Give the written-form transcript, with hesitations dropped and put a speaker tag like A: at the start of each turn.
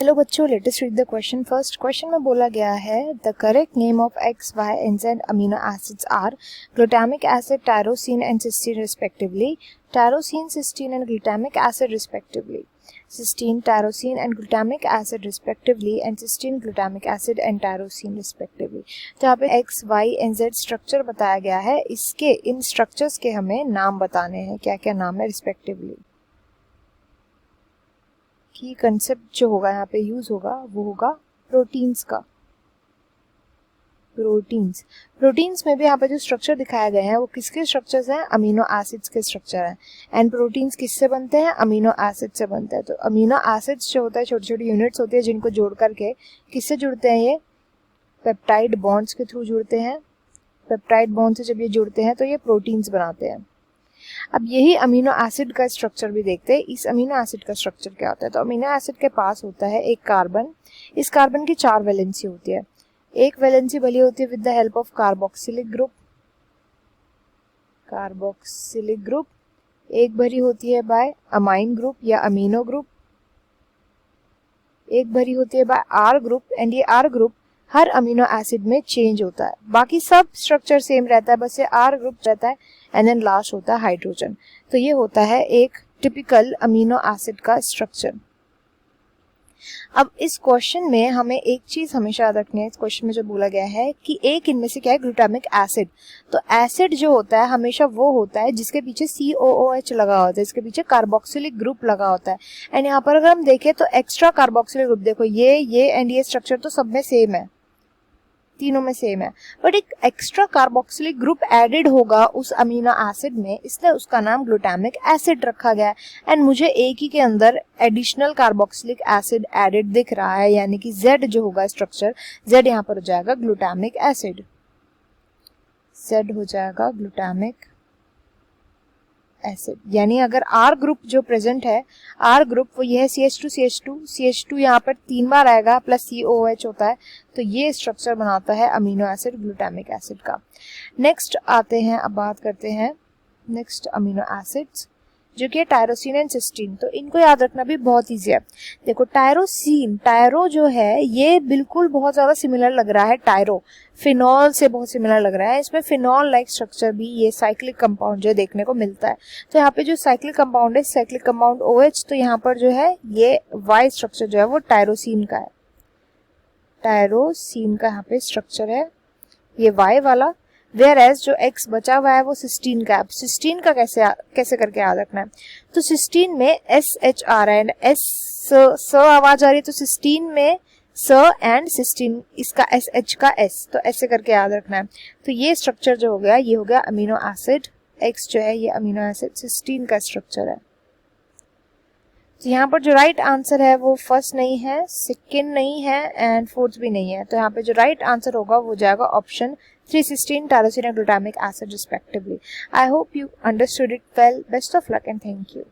A: Hello बच्चों, let's read the question. First question में बोला गया है the correct name of X Y and Z amino acids are glutamic acid, tyrosine and cysteine respectively. Tyrosine, cysteine and glutamic acid respectively. Cysteine, tyrosine and glutamic acid respectively and cysteine, glutamic acid and tyrosine respectively. तो यहाँ पे X Y and Z structure बताया गया है, इसके इन structures के हमें नाम बताने हैं, क्या क्या नाम है रिस्पेक्टिवली। की कंसेप्ट जो होगा यहाँ पे यूज होगा वो होगा प्रोटीन्स का। प्रोटीन्स में भी यहाँ पे जो स्ट्रक्चर दिखाए गए हैं वो किसके स्ट्रक्चर्स हैं? अमीनो एसिड्स के स्ट्रक्चर हैं। एंड प्रोटीन्स किससे बनते हैं? अमीनो एसिड से बनते हैं। तो अमीनो एसिड्स जो होता है छोटी छोटी यूनिट्स होती है जिनको जोड़ करके किससे जुड़ते हैं? ये पेप्टाइड बॉन्ड्स के थ्रू जुड़ते हैं। पेप्टाइड बॉन्ड से जब ये जुड़ते हैं तो ये प्रोटीन्स बनाते हैं। अब यही अमीनो एसिड का स्ट्रक्चर भी देखते हैं। इस अमीनो एसिड का स्ट्रक्चर क्या होता है? तो अमीनो एसिड के पास होता है एक कार्बन। इस कार्बन की 4 वैलेंसी होती है। एक वैलेंसी बनी होती है with the help of carboxylic group. एक भरी होती है बाय अमाइन ग्रुप या अमीनो ग्रुप। एक भरी होती है बाय आर ग्रुप। एंड ये आर ग्रुप हर अमीनो एसिड में चेंज होता है। बाकी सब स्ट्रक्चर सेम रहता है, बस ये आर ग्रुप रहता है। एंड देन लास्ट होता है हाइड्रोजन। तो ये होता है एक टिपिकल अमीनो एसिड का स्ट्रक्चर। अब इस क्वेश्चन में हमें एक चीज हमेशा याद रखनी है। इस क्वेश्चन में जो बोला गया है कि एक इनमें से क्या है? Glutamic acid. तो एसिड जो होता है हमेशा वो होता है जिसके पीछे COOH लगा होता है, इसके पीछे कार्बोक्सिलिक ग्रुप लगा होता है। एंड यहाँ पर अगर हम देखें तो एक्स्ट्रा कार्बोक्सिलिक ग्रुप, देखो ये एंड ये स्ट्रक्चर तो सब में सेम है, तीनों में सेम है, बट एक एक्स्ट्रा कार्बोक्सिलिक ग्रुप एडेड होगा उस अमीनो एसिड में, इसलिए उसका नाम ग्लूटामिक एसिड रखा गया है। एंड मुझे एक ही के अंदर एडिशनल कार्बोक्सिलिक एसिड एडेड दिख रहा है, यानी कि Z जो होगा स्ट्रक्चर, Z यहाँ पर हो जाएगा ग्लूटामिक एसिड। Z हो जाएगा ग्लूटामिक एसिड। यानी अगर R ग्रुप जो प्रेजेंट है, R ग्रुप वो ये है CH2 यहाँ पर 3 बार आएगा प्लस COOH होता है, तो ये स्ट्रक्चर बनाता है अमीनो एसिड ग्लूटामिक एसिड का। नेक्स्ट आते हैं, अब बात करते हैं नेक्स्ट अमीनो एसिड्स जो कि टायरोसिन एंड सिस्टीन। तो इनको याद रखना भी बहुत ईजी है। देखो टायरोसिन, टायरो जो है ये बिल्कुल बहुत ज्यादा सिमिलर लग रहा है टायरो, फिनॉल से बहुत सिमिलर लग रहा है। इसमें फिनॉल लाइक स्ट्रक्चर भी ये साइक्लिक कंपाउंड जो देखने को मिलता है। तो यहाँ पे जो साइक्लिक कंपाउंड है, साइक्लिक कंपाउंड OH, तो यहाँ पर जो है ये वाई स्ट्रक्चर जो है वो टायरोसिन का है। टायरोसिन का यहाँ पे स्ट्रक्चर है ये वाई वाला, वेयर एज जो एक्स बचा हुआ है वो सिस्टीन का है। सिस्टीन का कैसे करके याद रखना है? तो सिस्टीन में SH आ रहा है एंड स आवाज आ रही है, तो सिस्टीन में स एंड सिस्टीन इसका SH का S, तो ऐसे करके याद रखना है। तो ये स्ट्रक्चर जो हो गया ये हो गया अमीनो एसिड X जो है ये अमीनो एसिड सिस्टीन का स्ट्रक्चर है। तो यहाँ पर जो राइट आंसर है वो फर्स्ट नहीं है, सेकंड नहीं है एंड फोर्थ भी नहीं है। तो यहाँ पे जो राइट आंसर होगा वो जाएगा option 3, cysteine, tyrosine and glutamic acid respectively. I hope you understood it well. Best of luck and thank you.